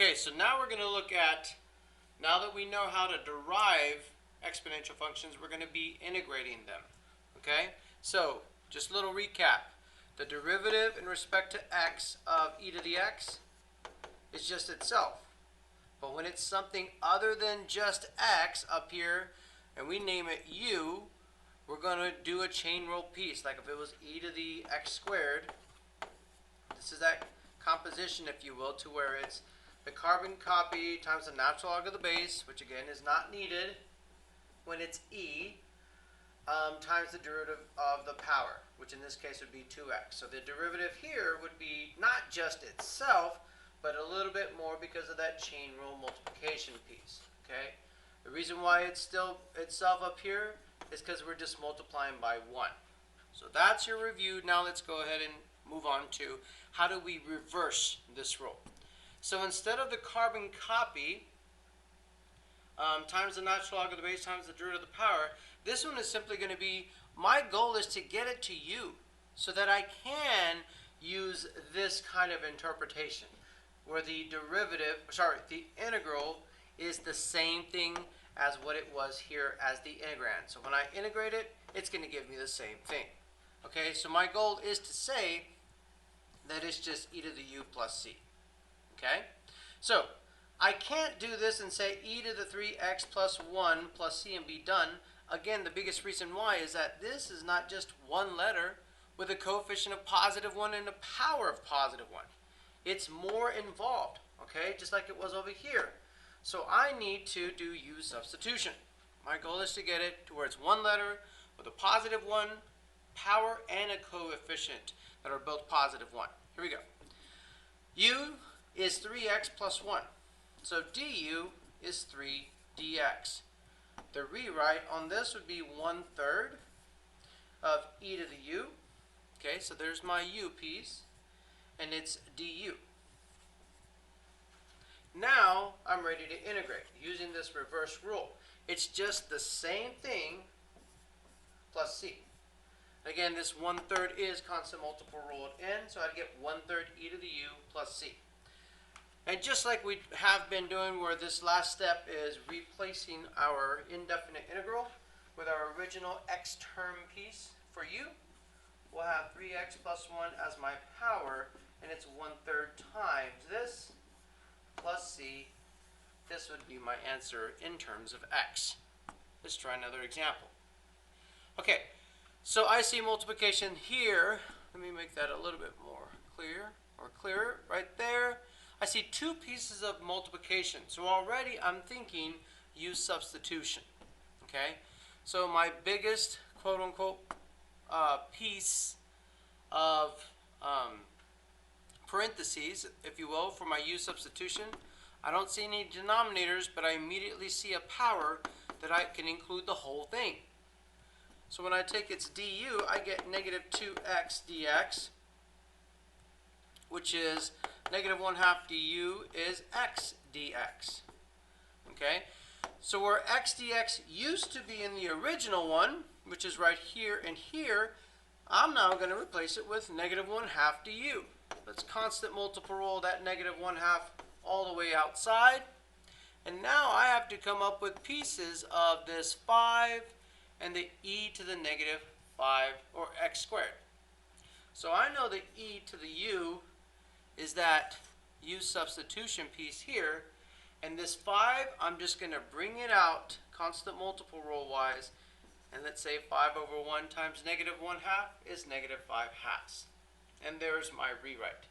Okay, so now we're going to look at, now that we know how to derive exponential functions, we're going to be integrating them. Okay, so just a little recap. The derivative in respect to x of e to the x is just itself. But when it's something other than just x up here, and we name it u, we're going to do a chain rule piece. Like if it was e to the x squared, this is that composition, if you will, to where it's the carbon copy times the natural log of the base, which again is not needed when it's e, times the derivative of the power, which in this case would be 2x. So the derivative here would be not just itself, but a little bit more because of that chain rule multiplication piece. Okay? The reason why it's still itself up here is because we're just multiplying by 1. So that's your review. Now let's go ahead and move on to how do we reverse this rule. So instead of the carbon copy times the natural log of the base times the derivative of the power, this one is simply going to be, my goal is to get it to u so that I can use this kind of interpretation where the integral is the same thing as what it was here as the integrand. So when I integrate it, it's going to give me the same thing. Okay, so my goal is to say that it's just e to the u plus c. Okay, so I can't do this and say e to the 3x plus 1 plus c and be done. Again, the biggest reason why is that this is not just one letter with a coefficient of positive 1 and a power of positive 1. It's more involved, okay, just like it was over here. So I need to do U-substitution. My goal is to get it to where it's one letter with a positive 1, power, and a coefficient that are both positive 1. Here we go. U is 3x plus 1. So du is 3dx. The rewrite on this would be 1/3 of e to the u. Okay, so there's my u piece, and it's du. Now I'm ready to integrate using this reverse rule. It's just the same thing plus c. Again, this 1/3 is constant multiple ruled in, so I'd get 1/3 e to the u plus c. And just like we have been doing, where this last step is replacing our indefinite integral with our original x term piece for u, we'll have 3x plus 1 as my power, and it's 1/3 times this plus c. This would be my answer in terms of x. Let's try another example. Okay, so I see multiplication here. Let me make that a little bit more clearer right there. I see two pieces of multiplication. So already I'm thinking U-substitution. Okay, so my biggest quote-unquote piece of parentheses, if you will, for my U-substitution, I don't see any denominators, but I immediately see a power that I can include the whole thing. So when I take its du, I get negative 2x dx, which is negative 1/2 du is x dx. Okay, so where x dx used to be in the original one, which is right here and here, I'm now going to replace it with negative 1/2 du. Let's constant multiple roll that negative 1/2 all the way outside. And now I have to come up with pieces of this 5 and the e to the negative 5, or x squared. So I know the e to the u is that U-substitution piece here, and this 5, I'm just going to bring it out constant multiple roll wise, and let's say 5 over 1 times negative 1/2 is negative 5/2. And there's my rewrite.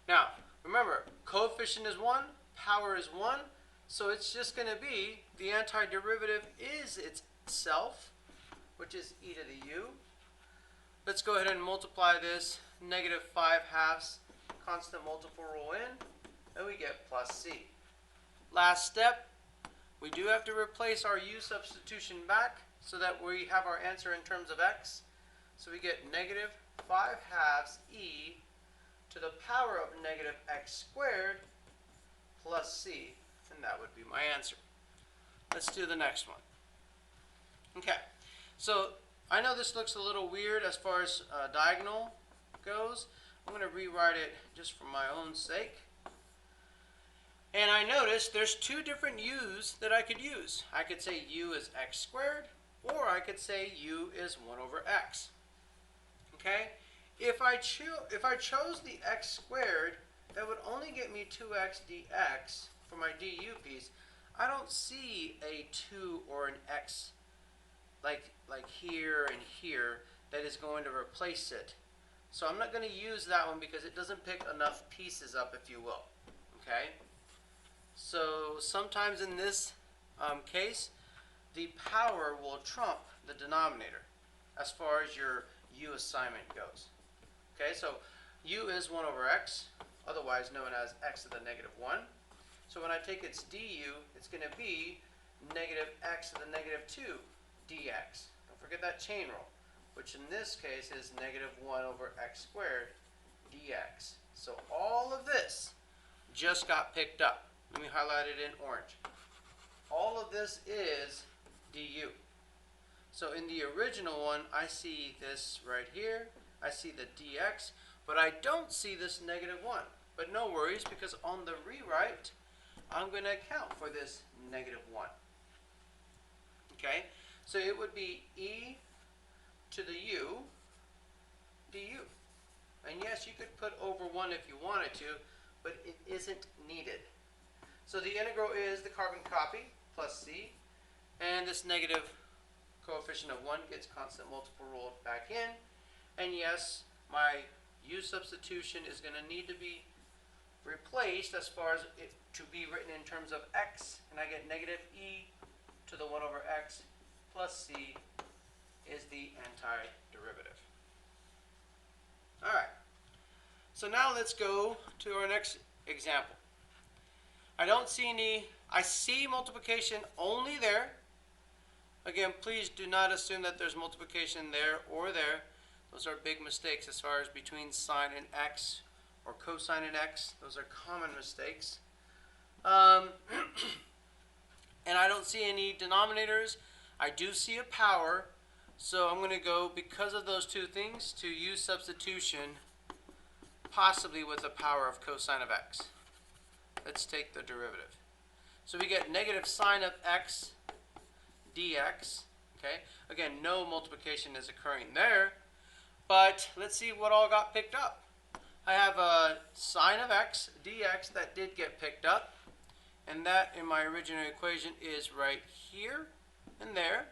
Now remember, coefficient is 1, power is 1, so it's just going to be the antiderivative is itself, which is e to the u. Let's go ahead and multiply this negative 5/2, constant multiple roll in, and we get plus c. Last step, we do have to replace our U-substitution back so that we have our answer in terms of x. So we get negative 5/2 e to the power of negative x squared plus c, and that would be my answer. Let's do the next one. Okay, so I know this looks a little weird as far as diagonal goes. I'm going to rewrite it just for my own sake. And I noticed there's two different u's that I could use. I could say u is x squared, or I could say u is 1 over x. Okay? If I chose the x squared, that would only get me 2x dx for my du piece. I don't see a 2 or an x like here and here that is going to replace it. So I'm not going to use that one because it doesn't pick enough pieces up, if you will. Okay? So sometimes in this case, the power will trump the denominator as far as your u assignment goes. Okay, so u is 1 over x, otherwise known as x to the negative 1. So when I take its du, it's going to be negative x to the negative 2 dx. Don't forget that chain rule, which in this case is negative 1 over x squared dx. So all of this just got picked up. Let me highlight it in orange. All of this is du. So in the original one, I see this right here. I see the dx, but I don't see this negative 1. But no worries, because on the rewrite, I'm going to account for this negative 1. Okay? So it would be e to the u du. And yes, you could put over 1 if you wanted to, but it isn't needed. So the integral is the carbon copy plus c, and this negative coefficient of 1 gets constant multiple ruled back in. And yes, my U-substitution is going to need to be replaced as far as it to be written in terms of x, and I get negative e to the 1 over x plus c is the antiderivative. All right, so now let's go to our next example. I don't see any, I see multiplication only there. Again, please do not assume that there's multiplication there or there. Those are big mistakes as far as between sine and x or cosine and x. Those are common mistakes. And I don't see any denominators. I do see a power. So I'm going to go, because of those two things, to use substitution, possibly with the power of cosine of x. Let's take the derivative. So we get negative sine of x dx. Okay. Again, no multiplication is occurring there. But let's see what all got picked up. I have a sine of x dx that did get picked up. And that in my original equation is right here and there.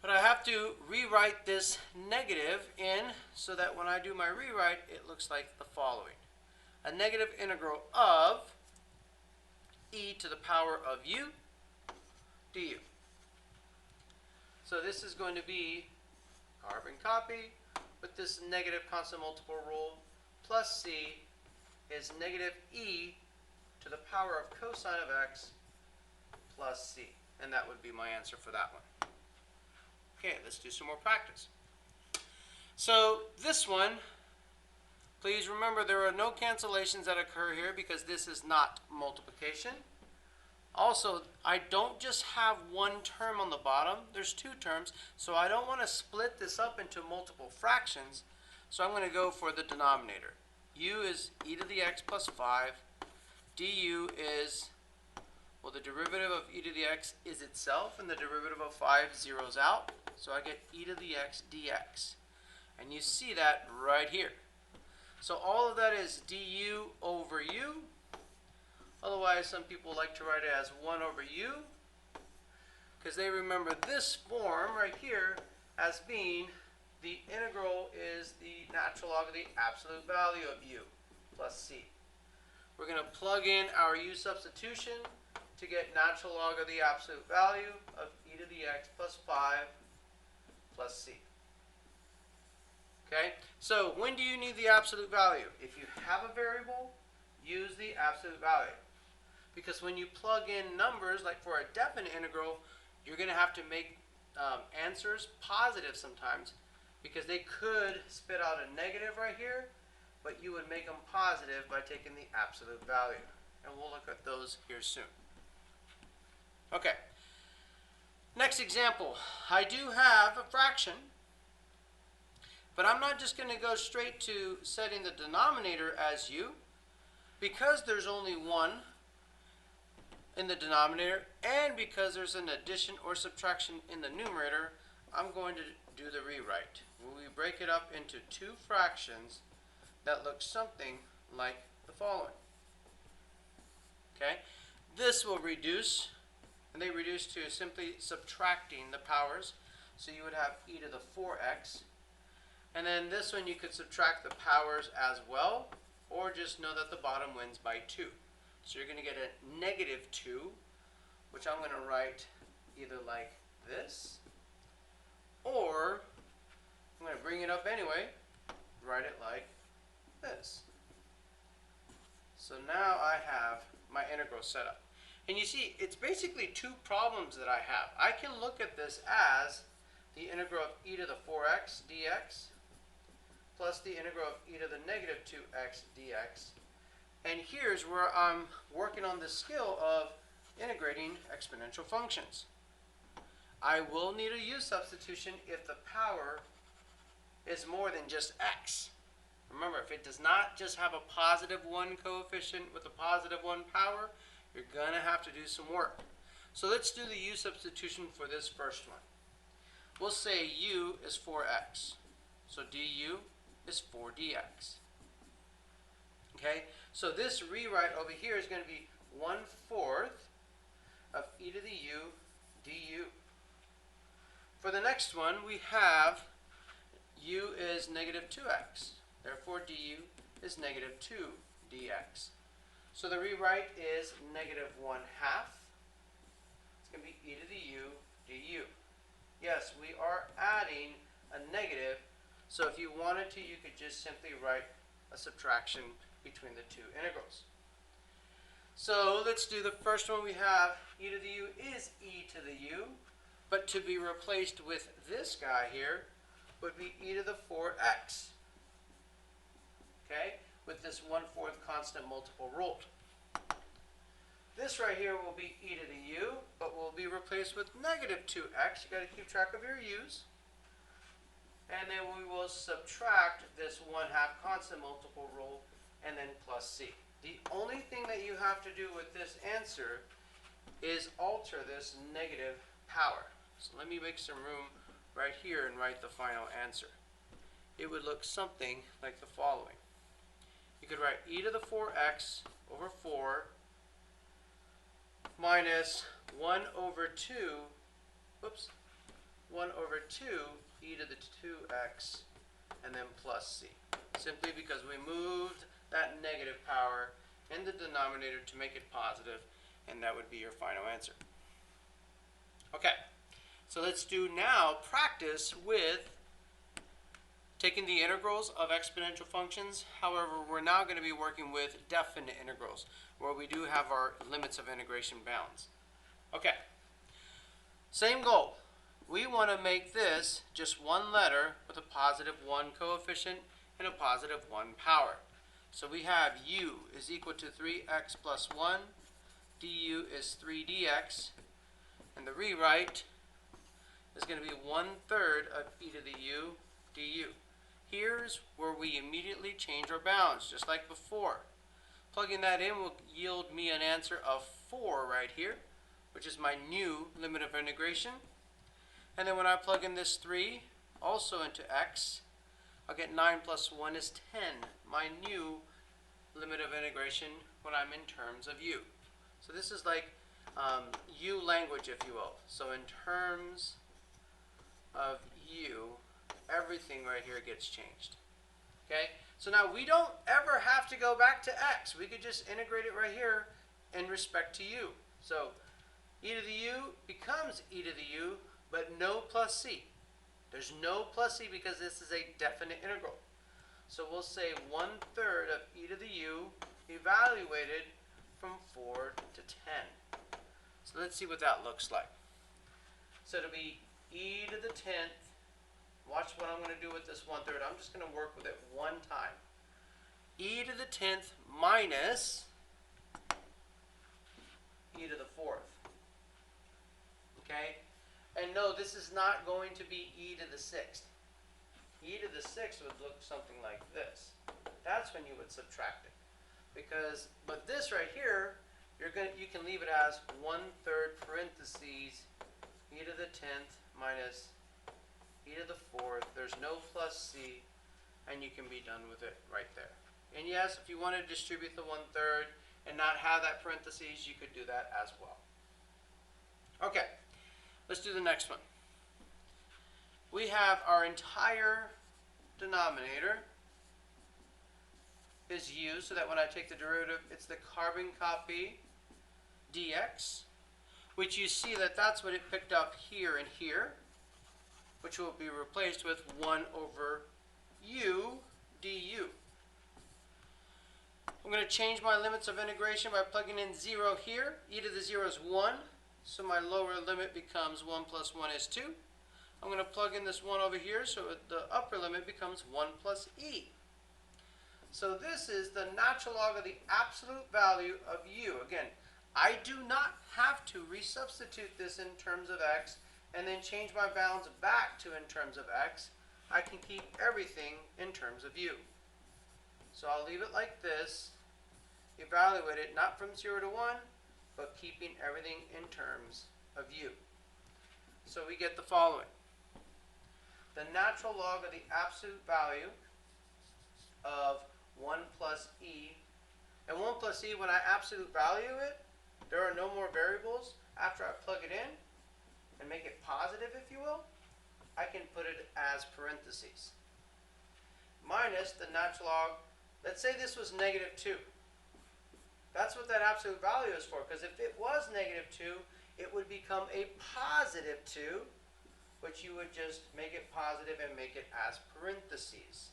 But I have to rewrite this negative in so that when I do my rewrite, it looks like the following. A negative integral of e to the power of u du. So this is going to be carbon copy with this negative constant multiple rule plus c is negative e to the power of cosine of x plus c. And that would be my answer for that one. Okay, let's do some more practice. So this one, please remember there are no cancellations that occur here because this is not multiplication. Also, I don't just have one term on the bottom. There's two terms, so I don't want to split this up into multiple fractions. So I'm going to go for the denominator. U is e to the x plus 5. Du is, well, the derivative of e to the x is itself, and the derivative of 5 zeroes out. So I get e to the x dx. And you see that right here. So all of that is du over u. Otherwise, some people like to write it as 1 over u, because they remember this form right here as being the integral is the natural log of the absolute value of u plus c. We're going to plug in our u substitution to get natural log of the absolute value of e to the x plus 5 plus c. Okay, so when do you need the absolute value? If you have a variable, use the absolute value. Because when you plug in numbers, like for a definite integral, you're going to have to make answers positive sometimes, because they could spit out a negative right here, but you would make them positive by taking the absolute value. And we'll look at those here soon. Okay. Next example. I do have a fraction, but I'm not just going to go straight to setting the denominator as u. because there's only 1 in the denominator and because there's an addition or subtraction in the numerator, I'm going to do the rewrite. We break it up into 2 fractions that look something like the following. Okay? This will reduce, and they reduce to simply subtracting the powers. So you would have e to the 4x. And then this one you could subtract the powers as well, or just know that the bottom wins by 2. So you're going to get a negative 2, which I'm going to write either like this, or I'm going to bring it up anyway, write it like this. So now I have my integral set up. And you see, it's basically 2 problems that I have. I can look at this as the integral of e to the 4x dx plus the integral of e to the negative 2x dx. And here's where I'm working on the skill of integrating exponential functions. I will need a U-substitution if the power is more than just x. Remember, if it does not just have a positive 1 coefficient with a positive 1 power, you're going to have to do some work. So let's do the U-substitution for this first one. We'll say u is 4x. So du is 4dx. Okay, so this rewrite over here is going to be 1/4 of e to the u du. For the next one, we have u is negative 2x. Therefore, du is negative 2 dx. So the rewrite is negative 1/2. It's going to be e to the u du. Yes, we are adding a negative. So if you wanted to, you could just simply write a subtraction between the 2 integrals. So let's do the first one. We have e to the u is e to the u, but to be replaced with this guy here would be e to the 4x. Okay, with this 1/4 constant multiple ruled. This right here will be e to the u, but will be replaced with negative 2x. You got to keep track of your u's. And then we will subtract this 1/2 constant multiple rule and then plus c. The only thing that you have to do with this answer is alter this negative power. So let me make some room right here and write the final answer. It would look something like the following. You could write e to the 4x over 4 minus 1 over 2, 1 over 2 e to the 2x, and then plus c. Simply because we moved that negative power in the denominator to make it positive, and that would be your final answer. Okay, so let's do now practice with taking the integrals of exponential functions. However, we're now going to be working with definite integrals, where we do have our limits of integration bounds. Okay, same goal. We want to make this just one letter with a positive 1 coefficient and a positive 1 power. So we have u is equal to 3x plus 1, du is 3dx, and the rewrite is going to be 1/3 of e to the u du. Here's where we immediately change our bounds, just like before. Plugging that in will yield me an answer of 4 right here, which is my new limit of integration. And then when I plug in this 3 also into x, I'll get 9 plus 1 is 10, my new limit of integration when I'm in terms of u. So this is like u language, if you will. So in terms of u, everything right here gets changed. Okay? So now we don't ever have to go back to x. We could just integrate it right here in respect to u. So e to the u becomes e to the u, but no plus c. There's no plus c because this is a definite integral. So we'll say 1/3 of e to the u evaluated from 4 to 10. So let's see what that looks like. So it'll be e to the 10th. Watch what I'm going to do with this 1/3. I'm just going to work with it one time. E to the 10th minus e to the 4th. Okay? And no, this is not going to be e to the 6th. E to the 6th would look something like this. That's when you would subtract it. But this right here, you can leave it as 1/3 parentheses e to the 10th minus e to the 4th. There's no plus c, and you can be done with it right there. And yes, if you want to distribute the 1/3 and not have that parentheses, you could do that as well. Okay, let's do the next one. We have our entire denominator is u, so that when I take the derivative, it's the carbon copy dx, which you see that that's what it picked up here and here, which will be replaced with 1 over u du. I'm going to change my limits of integration by plugging in 0 here. E to the 0 is 1, so my lower limit becomes 1 plus 1 is 2. I'm going to plug in this 1 over here, so the upper limit becomes 1 plus e. So this is the natural log of the absolute value of u. Again, I do not have to resubstitute this in terms of x and then change my bounds back to in terms of x. I can keep everything in terms of u. So I'll leave it like this, evaluate it not from 0 to 1, but keeping everything in terms of u. So we get the following. The natural log of the absolute value of 1 plus e, and 1 plus e, when I absolute value it, there are no more variables. After I plug it in and make it positive, if you will, I can put it as parentheses. Minus the natural log, let's say this was negative 2. That's what that absolute value is for, because if it was negative 2, it would become a positive 2, which you would just make it positive and make it as parentheses.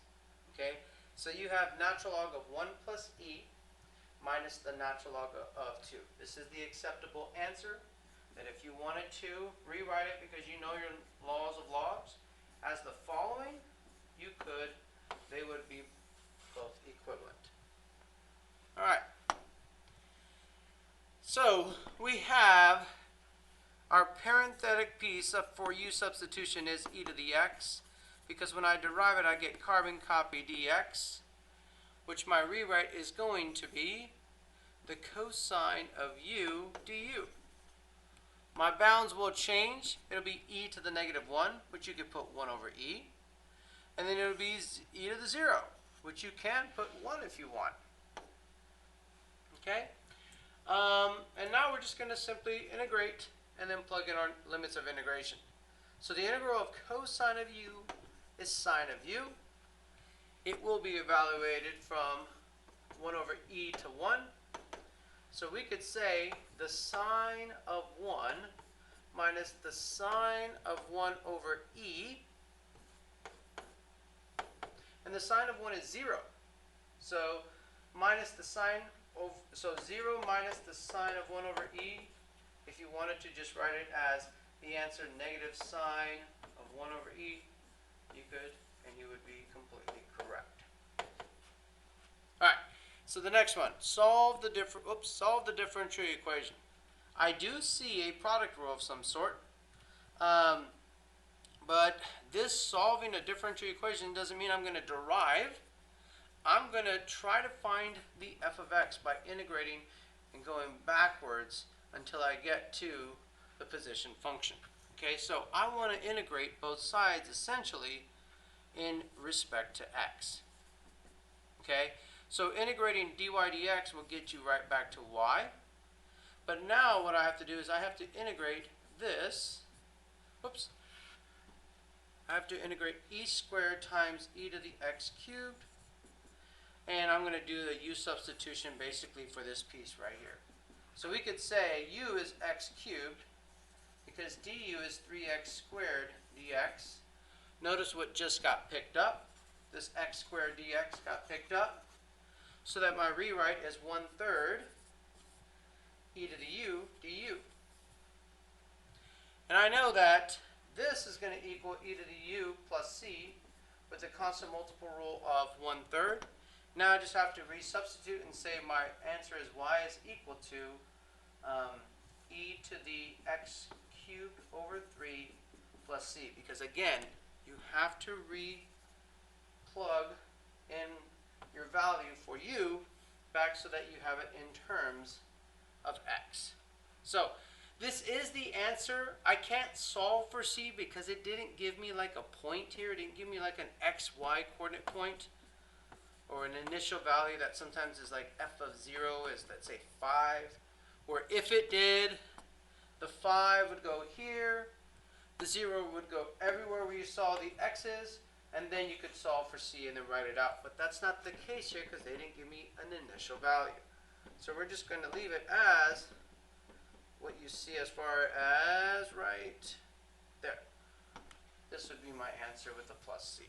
Okay? So you have natural log of 1 plus e minus the natural log of 2. This is the acceptable answer, that if you wanted to rewrite it because you know your laws of logs as the following, you could. They would be both equivalent. All right. So we have our parenthetic piece for U-substitution is e to the x, because when I derive it, I get carbon copy dx, which my rewrite is going to be the cosine of u du. My bounds will change. It'll be e to the negative 1, which you could put 1 over e. And then it'll be e to the 0, which you can put 1 if you want. Okay? And now we're just going to simply integrate and then plug in our limits of integration. So the integral of cosine of u is sine of u. It will be evaluated from 1 over e to 1. So we could say the sine of 1 minus the sine of 1 over e. And the sine of 1 is 0. So minus the sine of, so 0 minus the sine of 1 over e. If you wanted to just write it as the answer negative sine of 1 over e, you could, and you would be completely correct. All right, so the next one, solve the differential equation. I do see a product rule of some sort, but this solving a differential equation doesn't mean I'm going to derive. I'm going to try to find the f of x by integrating and going backwards until I get to the position function. Okay, so I want to integrate both sides essentially in respect to x. Okay, so integrating dy dx will get you right back to y. But now what I have to do is I have to integrate this. Whoops. I have to integrate e squared times e to the x cubed. And I'm going to do the U-substitution basically for this piece right here. So we could say u is x cubed because du is 3x squared dx. Notice what just got picked up. This x squared dx got picked up. So that my rewrite is 1/3 e to the u du. And I know that this is going to equal e to the u plus c with the constant multiple rule of 1/3. Now I just have to resubstitute and say my answer is y is equal to e to the x cubed over 3 plus c. Because again, you have to re-plug in your value for u back so that you have it in terms of x. So this is the answer. I can't solve for c because it didn't give me like a point here. It didn't give me like an xy coordinate point or an initial value that sometimes is like f of 0 is, let's say, 5. Or if it did, the 5 would go here, the 0 would go everywhere where you saw the x's, and then you could solve for c and then write it out. But that's not the case here because they didn't give me an initial value. So we're just going to leave it as what you see as far as right there. This would be my answer with the plus c.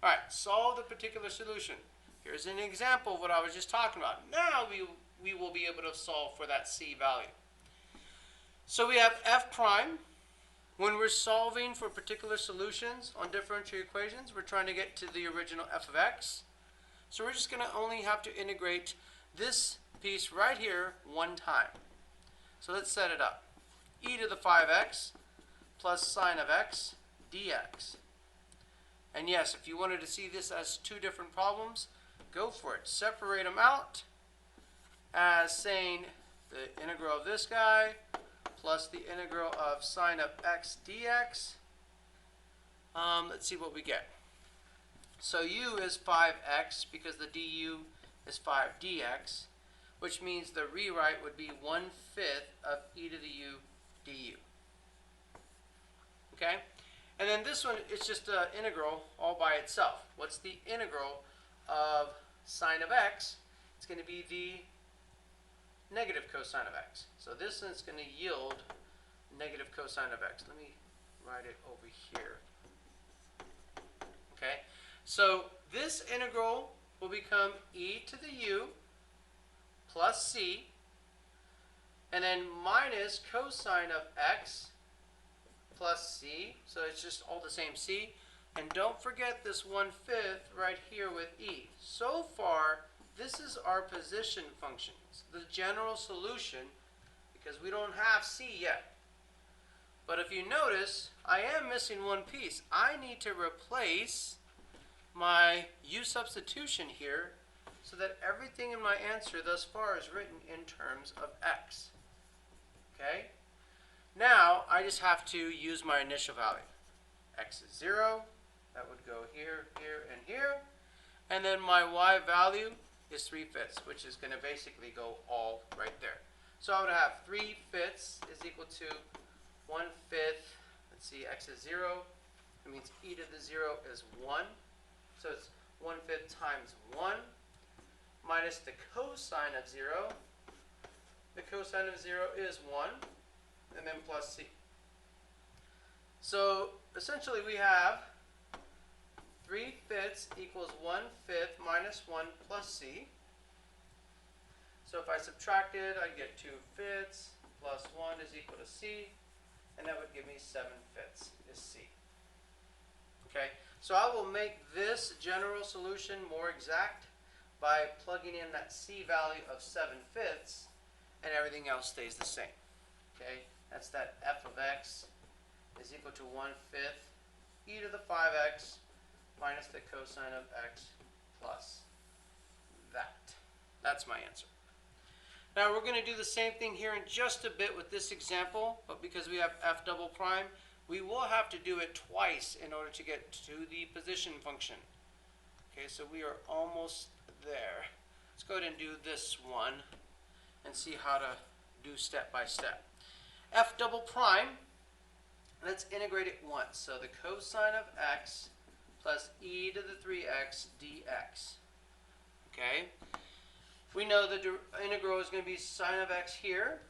All right, solve the particular solution. Here's an example of what I was just talking about. Now we will be able to solve for that c value. So we have f prime. When we're solving for particular solutions on differential equations, we're trying to get to the original f of x. So we're just going to only have to integrate this piece right here one time. So let's set it up. E to the 5x plus sine of x dx. And yes, if you wanted to see this as two different problems, go for it. Separate them out as saying the integral of this guy plus the integral of sine of x dx. Let's see what we get. So u is 5x because the du is 5 dx, which means the rewrite would be 1/5 of e to the u du. Okay? And then this one is just an integral all by itself. What's the integral of sine of x? It's going to be the negative cosine of x. So this is going to yield negative cosine of x. Let me write it over here. Okay? So this integral will become e to the u plus c, and then minus cosine of x plus c. So it's just all the same c. And don't forget this 1/5 right here with e. So far, this is our position functions, the general solution, because we don't have c yet. But if you notice, I am missing one piece. I need to replace my U-substitution here so that everything in my answer thus far is written in terms of x. Okay? Now, I just have to use my initial value. X is 0. That would go here, here, and here. And then my y value is 3/5, which is going to basically go all right there. So I would have 3/5 is equal to 1/5. Let's see, x is 0. That means e to the 0 is 1. So it's 1/5 times 1 minus the cosine of 0. The cosine of 0 is 1, and then plus c. So essentially we have 3/5 equals 1/5 minus 1 plus c. So if I subtract it, I get 2/5 plus 1 is equal to c, and that would give me 7/5 is c. Okay, so I will make this general solution more exact by plugging in that c value of 7/5, and everything else stays the same. Okay, that's that f of x is equal to 1/5 e to the 5x minus the cosine of x plus that. That's my answer. Now we're going to do the same thing here in just a bit with this example, but because we have f double prime, we will have to do it twice in order to get to the position function. Okay, so we are almost there. Let's go ahead and do this one and see how to do step by step. F double prime, let's integrate it once. So the cosine of x plus e to the 3x dx. Okay? We know the integral is going to be sine of x here.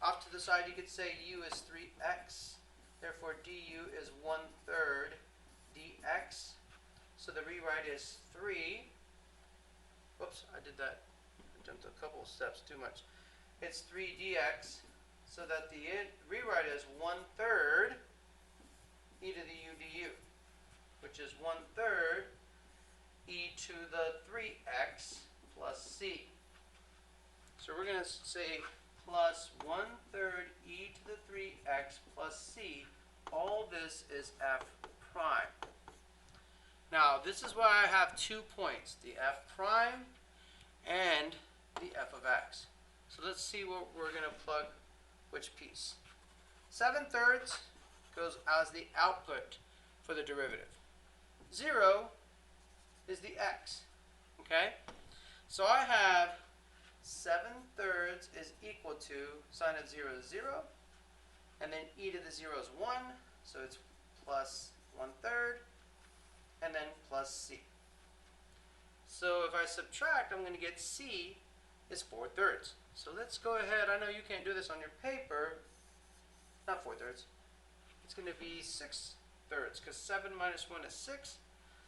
Off to the side you could say u is 3x. Therefore du is 1/3 dx. So the rewrite is 3. Whoops, I did that. I jumped a couple of steps too much. It's 3 dx. So that the rewrite is 1/3 e to the u du, which is 1/3 e to the 3x plus c. So we're going to say plus 1/3 e to the 3x plus c. All this is f prime. Now, this is why I have 2 points, the f prime and the f of x. So let's see what we're going to plug which piece. 7/3 goes as the output for the derivative. 0 is the x. Okay? So I have 7/3 is equal to sine of 0 is 0, and then e to the 0 is 1, so it's plus 1/3, and then plus c. So if I subtract, I'm going to get c is 4/3. So let's go ahead. I know you can't do this on your paper. Not 4/3. It's going to be 6/3, because 7 minus 1 is 6.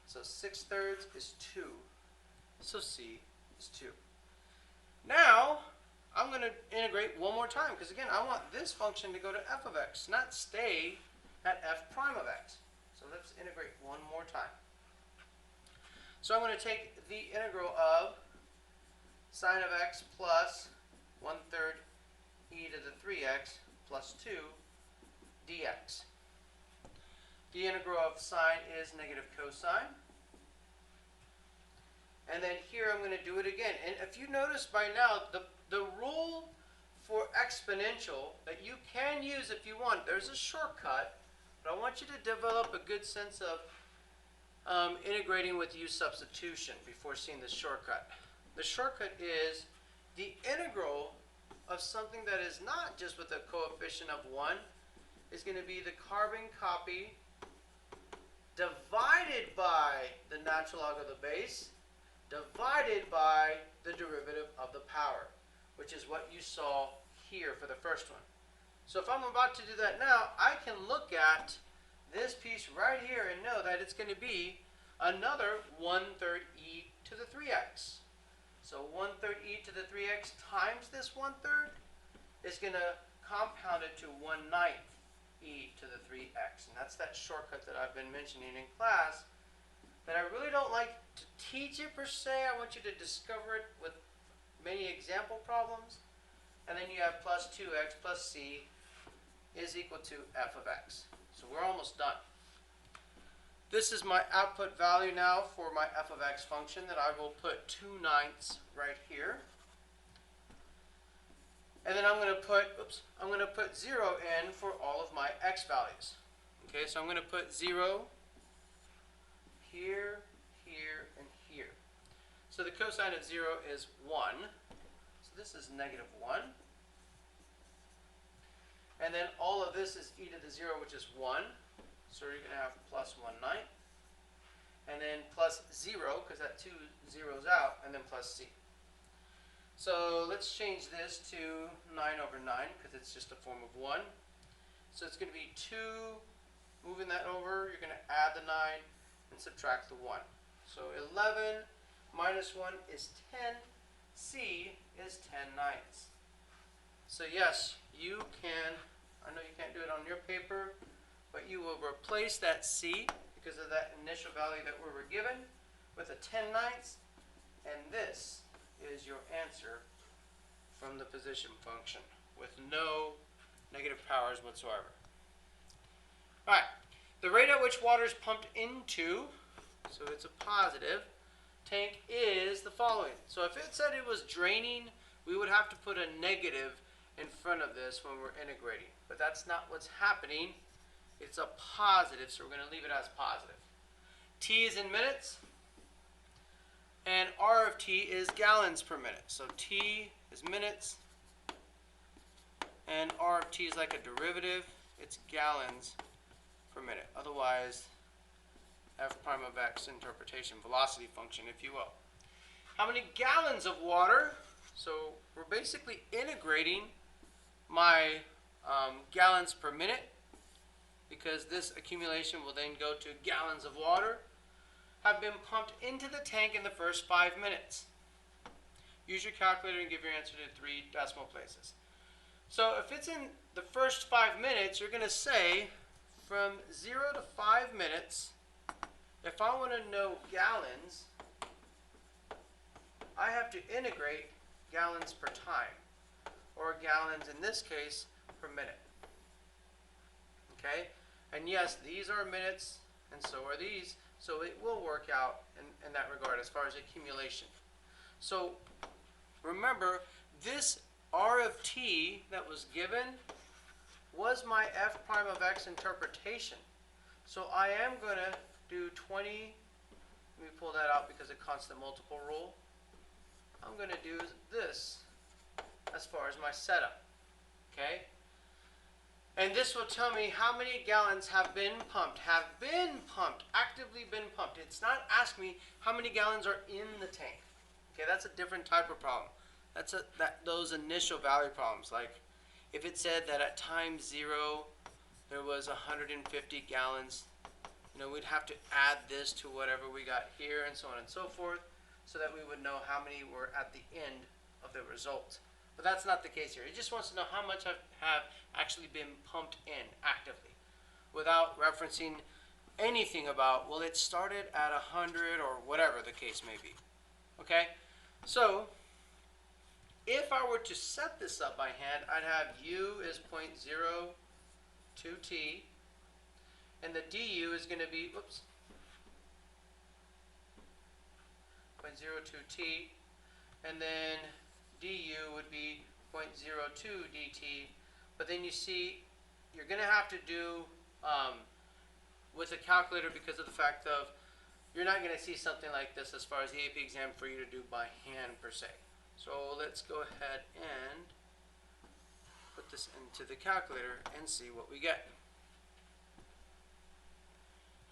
So 6/3 is 2. So c is 2. Now, I'm going to integrate one more time, because again, I want this function to go to f of x, not stay at f prime of x. So let's integrate one more time. So I'm going to take the integral of sine of x plus 1/3 e to the 3x plus 2 dx. The integral of sine is negative cosine. And then here I'm going to do it again. And if you notice by now, the rule for exponential that you can use if you want, there's a shortcut, but I want you to develop a good sense of integrating with U-substitution before seeing the shortcut. The shortcut is the integral of something that is not just with a coefficient of 1 is going to be the carbon copy divided by the natural log of the base divided by the derivative of the power, which is what you saw here for the first one. So if I'm about to do that now, I can look at this piece right here and know that it's going to be another 1/3 e to the 3x. So 1/3 e to the 3x times this 1/3 is going to compound it to 1/9 e to the 3x. And that's that shortcut that I've been mentioning in class that I really don't like to teach it per se. I want you to discover it with many example problems. And then you have plus 2x plus c is equal to f of x. So we're almost done. This is my output value now for my f of x function that I will put 2/9 right here. And then I'm going to put 0 in for all of my x values. Okay, so I'm going to put 0 here, here, and here. So the cosine of 0 is 1. So this is negative 1. And then all of this is e to the 0, which is 1. So you're going to have plus 1/9. And then plus 0, because that 2 zeroes out, and then plus c. So let's change this to 9 over 9, because it's just a form of 1. So it's going to be 2, moving that over, you're going to add the 9 and subtract the 1. So 11 minus 1 is 10. C is 10/9. So yes, you can, I know you can't do it on your paper, but you will replace that c because of that initial value that we were given with a 10/9, and this is your answer from the position function with no negative powers whatsoever. Alright, the rate at which water is pumped into, so it's a positive, tank is the following. So if it said it was draining, we would have to put a negative in front of this when we're integrating. But that's not what's happening. It's a positive, so we're going to leave it as positive. T is in minutes, and R of T is gallons per minute. So T is minutes, and R of T is like a derivative. It's gallons per minute. Otherwise, f prime of x interpretation, velocity function, if you will. How many gallons of water? So we're basically integrating my gallons per minute, because this accumulation will then go to gallons of water, have been pumped into the tank in the first 5 minutes. Use your calculator and give your answer to 3 decimal places. So if it's in the first 5 minutes, you're going to say from 0 to 5 minutes, if I want to know gallons, I have to integrate gallons per time, or gallons in this case per minute. Okay? And yes, these are minutes, and so are these, so it will work out in that regard as far as accumulation. So remember, this r of t that was given was my f prime of x interpretation. So I am going to do 20, let me pull that out because of constant multiple rule. I'm going to do this as far as my setup, okay? And this will tell me how many gallons have been pumped, actively been pumped. It's not asking me how many gallons are in the tank. Okay, that's a different type of problem. That's those initial value problems. Like if it said that at time 0 there was 150 gallons, we'd have to add this to whatever we got here and so on and so forth, so that we would know how many were at the end of the result. But that's not the case here. It just wants to know how much have actually been pumped in actively, without referencing anything about, well, it started at 100 or whatever the case may be. Okay? So, if I were to set this up by hand, I'd have u is 0.02t, and the du is going to be, 0.02t, and then du would be 0.02 dt, but then you see you're going to have to do with a calculator because of the fact of you're not going to see something like this as far as the AP exam for you to do by hand per se. So let's go ahead and put this into the calculator and see what we get.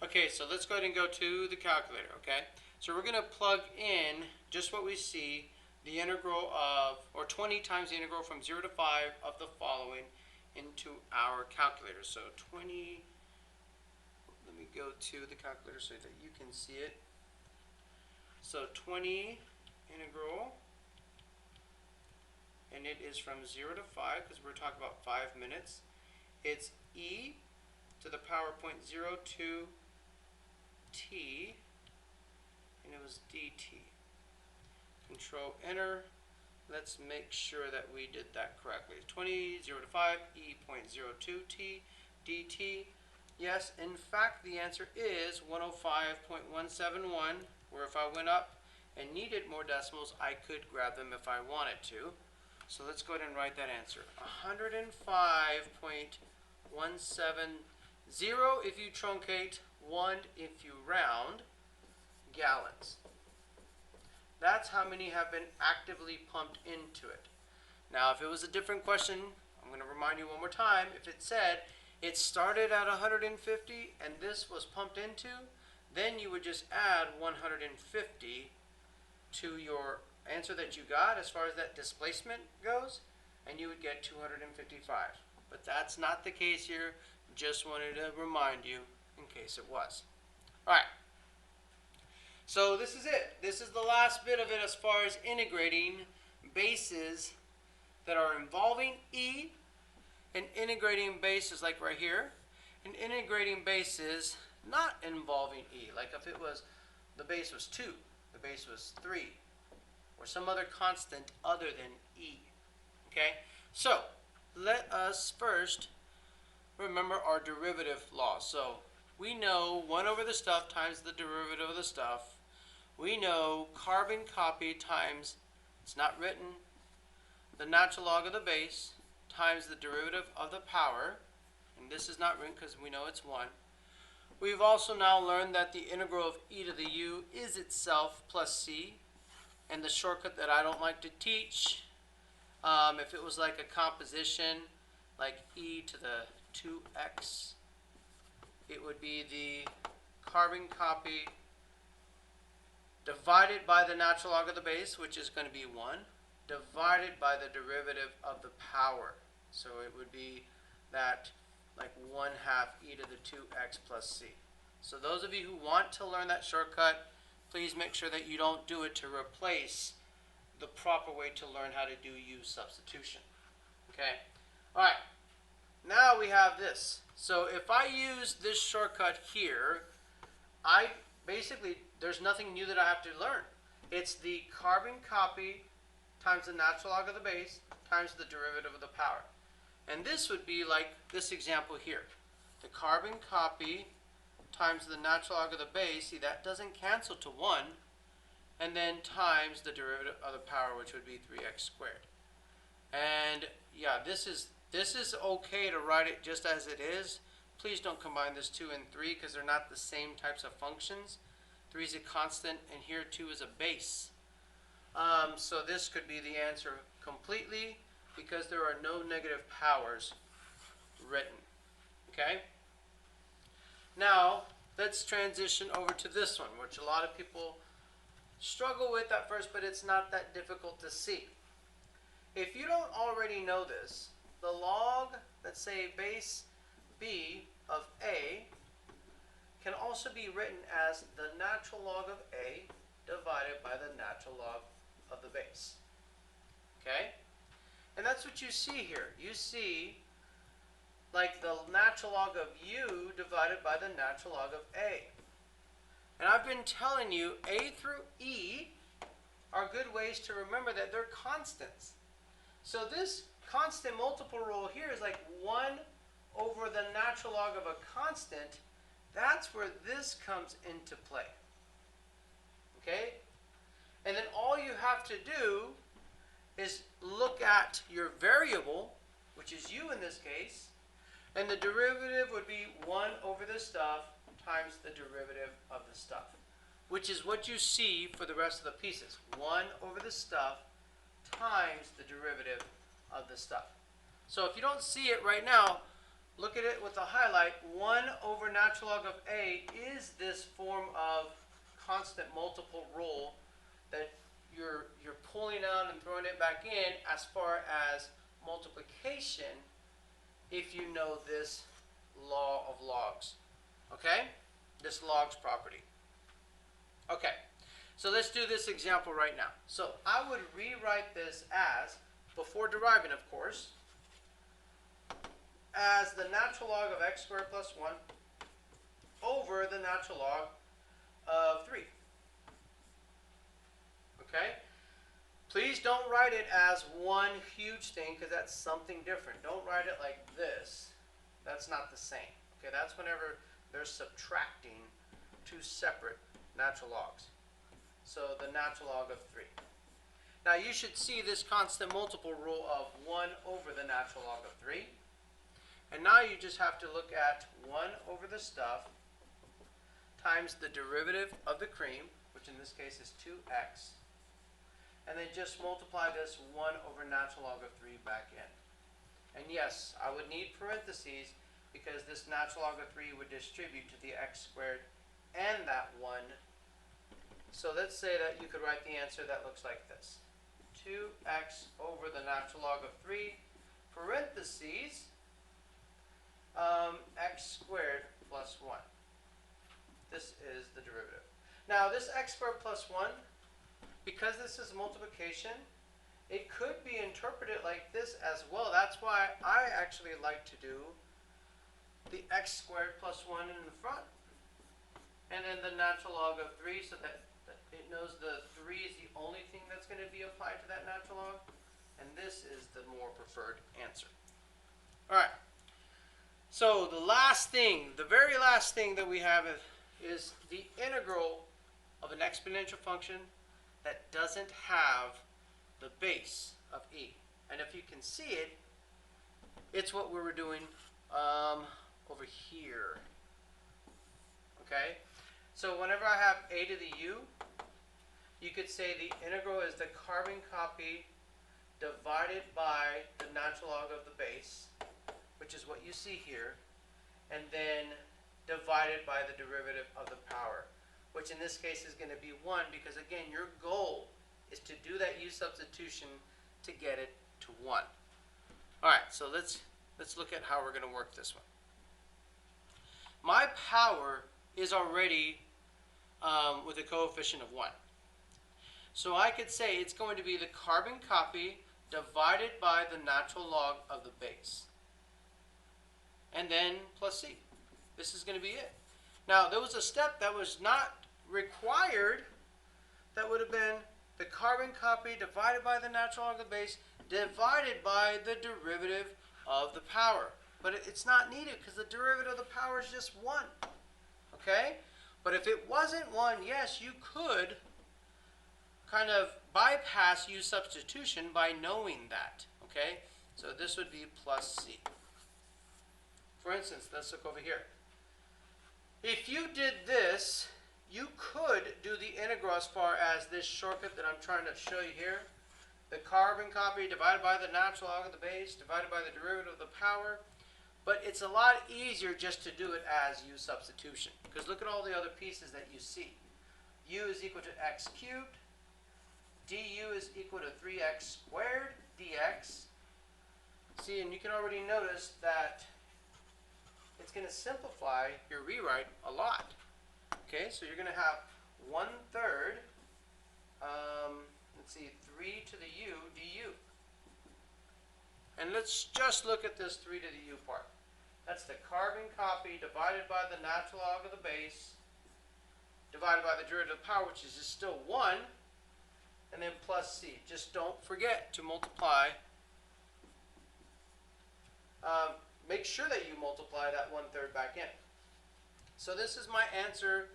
Okay, so let's go ahead and go to the calculator, okay? So we're going to plug in just what we see, the integral of, or 20 times the integral from 0 to 5 of the following into our calculator. So 20, let me go to the calculator so that you can see it. So 20 integral, and it is from 0 to 5 because we're talking about 5 minutes. It's e to the power 0.02 t, and it was dt. Control enter. Let's make sure that we did that correctly. 20, 0 to 5, e 0.02 t dt. Yes, in fact, the answer is 105.171, where if I went up and needed more decimals, I could grab them if I wanted to. So let's go ahead and write that answer. 105.170 if you truncate, 1 if you round, gallons. That's how many have been actively pumped into it. Now, if it was a different question, I'm going to remind you one more time. If it said it started at 150 and this was pumped into, then you would just add 150 to your answer that you got as far as that displacement goes, and you would get 255. But that's not the case here. Just wanted to remind you in case it was. All right. So this is it. This is the last bit of it as far as integrating bases that are involving e, and integrating bases like right here, and integrating bases not involving e. Like if it was, the base was 2, the base was 3, or some other constant other than e. Okay? So let us first remember our derivative law. So we know 1 over the stuff times the derivative of the stuff. We know carbon copy times, it's not written, the natural log of the base times the derivative of the power. And this is not written because we know it's 1. We've also now learned that the integral of e to the u is itself plus c. And the shortcut that I don't like to teach, if it was like a composition, like e to the 2x, it would be the carbon copy divided by the natural log of the base, which is going to be 1, divided by the derivative of the power. So it would be that like 1/2 e to the 2x plus c. So those of you who want to learn that shortcut, please make sure that you don't do it to replace the proper way to learn how to do U-substitution. Okay? All right. Now we have this. So if I use this shortcut here, there's nothing new that I have to learn. It's the carbon copy times the natural log of the base times the derivative of the power. And this would be like this example here. The carbon copy times the natural log of the base, see that doesn't cancel to 1. and then times the derivative of the power, which would be 3x squared. And yeah, this is okay to write it just as it is. Please don't combine this 2 and 3 because they're not the same types of functions. 3 is a constant, and here 2 is a base. So this could be the answer completely because there are no negative powers written. Okay? Now, let's transition over to this one, which a lot of people struggle with at first, but it's not that difficult to see. If you don't already know this, the log, let's say base b of a, can also be written as the natural log of a divided by the natural log of the base. Okay? And that's what you see here. You see like the natural log of u divided by the natural log of a. And I've been telling you a through e are good ways to remember that they're constants. So this constant multiple rule here is like 1 over the natural log of a constant. That's where this comes into play. Okay? And then all you have to do is look at your variable, which is u in this case, and the derivative would be 1 over the stuff times the derivative of the stuff, which is what you see for the rest of the pieces. 1 over the stuff times the derivative of the stuff. So if you don't see it right now, look at it with a highlight. 1 over natural log of a is this form of constant multiple rule that you're pulling out and throwing it back in as far as multiplication if you know this law of logs. Okay? This logs property. Okay. So let's do this example right now. So I would rewrite this as, before deriving of course, as the natural log of x squared plus 1 over the natural log of 3. Okay? Please don't write it as one huge thing because that's something different. Don't write it like this. That's not the same. Okay, that's whenever they're subtracting two separate natural logs. So the natural log of 3. Now you should see this constant multiple rule of 1 over the natural log of 3. And now you just have to look at 1 over the stuff times the derivative of the cream, which in this case is 2x. And then just multiply this 1 over natural log of 3 back in. And yes, I would need parentheses because this natural log of 3 would distribute to the x squared and that 1. So let's say that you could write the answer that looks like this. 2x over the natural log of 3, parentheses, x squared plus 1. This is the derivative. Now this x squared plus 1, because this is multiplication, it could be interpreted like this as well. That's why I actually like to do the x squared plus 1 in the front. And then the natural log of 3 so that it knows the 3 is the only thing that's going to be applied to that natural log. And this is the more preferred answer. Alright. So the last thing, the very last thing that we have is the integral of an exponential function that doesn't have the base of e. And if you can see it, it's what we were doing over here. Okay? So whenever I have a to the u, you could say the integral is the carbon copy divided by the natural log of the base, which is what you see here, and then divided by the derivative of the power, which in this case is going to be 1 because, again, your goal is to do that U-substitution to get it to 1. All right, so let's look at how we're going to work this one. My power is already with a coefficient of 1. So I could say it's going to be the carbon copy divided by the natural log of the base. And then plus c. This is going to be it. Now, there was a step that was not required. That would have been the carbon copy divided by the natural log of the base divided by the derivative of the power. But it's not needed because the derivative of the power is just 1. Okay? But if it wasn't 1, yes, you could kind of bypass U-substitution by knowing that, okay? So this would be plus c. For instance, let's look over here. If you did this, you could do the integral as far as this shortcut that I'm trying to show you here. The carbon copy divided by the natural log of the base divided by the derivative of the power. But it's a lot easier just to do it as U-substitution. Because look at all the other pieces that you see. U is equal to x cubed. Du is equal to 3x squared dx. See, and you can already notice that it's going to simplify your rewrite a lot. Okay, so you're going to have 1/3, let's see, 3 to the u du. And let's just look at this 3 to the u part. That's the carbon copy divided by the natural log of the base, divided by the derivative of power, which is just still 1, and then plus c. Just don't forget to multiply. Make sure that you multiply that 1/3 back in. So this is my answer,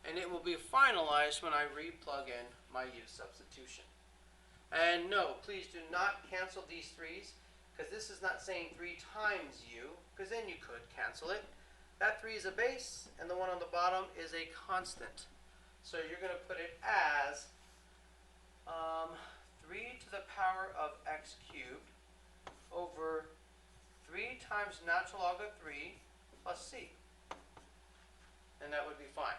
and it will be finalized when I re-plug in my U-substitution. And no, please do not cancel these 3's, because this is not saying 3 times u, because then you could cancel it. That 3 is a base, and the one on the bottom is a constant. So you're going to put it as 3 to the power of x cubed over 3 times natural log of 3 plus c. And that would be fine.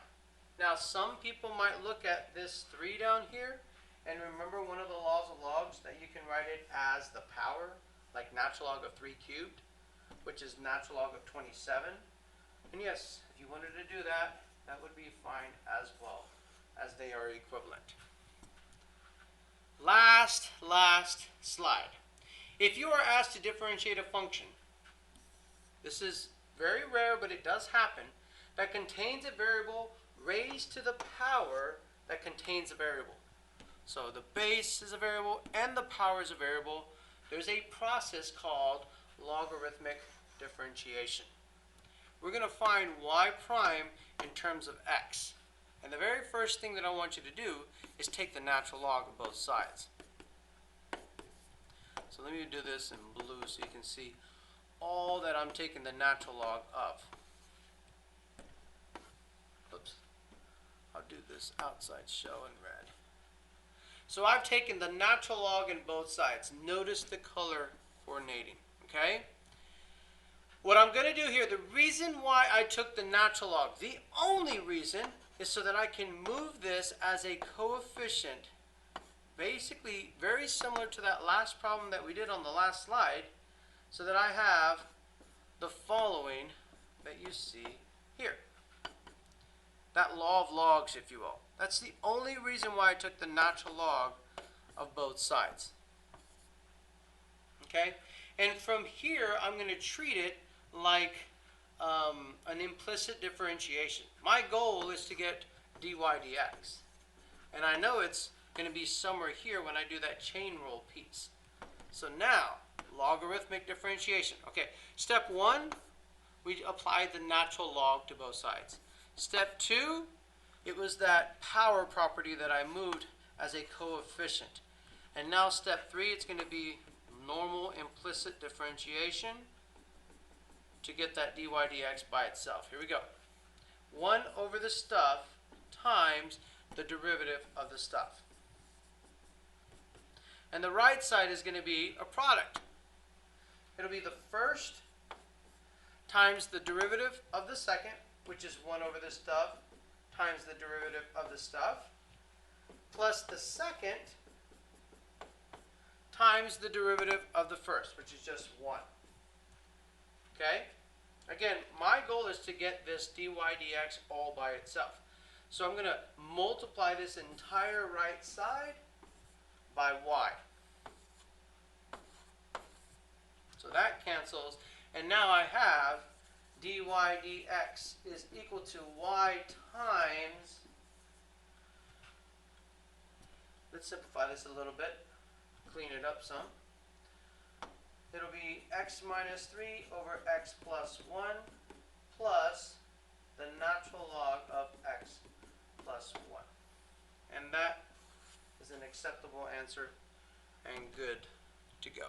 Now, some people might look at this 3 down here, and remember one of the laws of logs that you can write it as the power, like natural log of 3 cubed, which is natural log of 27. And yes, if you wanted to do that, that would be fine as well, as they are equivalent. Last slide. If you are asked to differentiate a function, this is very rare, but it does happen, that contains a variable raised to the power that contains a variable. So the base is a variable and the power is a variable. There's a process called logarithmic differentiation. We're going to find y prime in terms of x. And the very first thing that I want you to do is take the natural log of both sides. So let me do this in blue so you can see all that I'm taking the natural log of. Oops. I'll do this outside show in red. So I've taken the natural log in both sides. Notice the color coordinating, okay? What I'm going to do here, the reason why I took the natural log, the only reason, is so that I can move this as a coefficient, basically very similar to that last problem that we did on the last slide, so that I have the following that you see here. That law of logs, if you will. That's the only reason why I took the natural log of both sides. Okay? And from here, I'm going to treat it like an implicit differentiation. My goal is to get dy dx. And I know it's going to be somewhere here when I do that chain rule piece. So now, logarithmic differentiation. Okay, step 1, we applied the natural log to both sides. Step 2, it was that power property that I moved as a coefficient. And now step 3, it's going to be normal implicit differentiation to get that dy dx by itself. Here we go. 1 over the stuff times the derivative of the stuff. And the right side is going to be a product. It'll be the first times the derivative of the second, which is 1 over the stuff, times the derivative of the stuff, plus the second times the derivative of the first, which is just 1. Okay? Again, my goal is to get this dy dx all by itself. So I'm going to multiply this entire right side by y. So that cancels, and now I have dy dx is equal to y times, let's simplify this a little bit, clean it up some. It'll be x minus 3 over x plus 1 plus the natural log of x plus 1. And that is is an acceptable answer and good to go.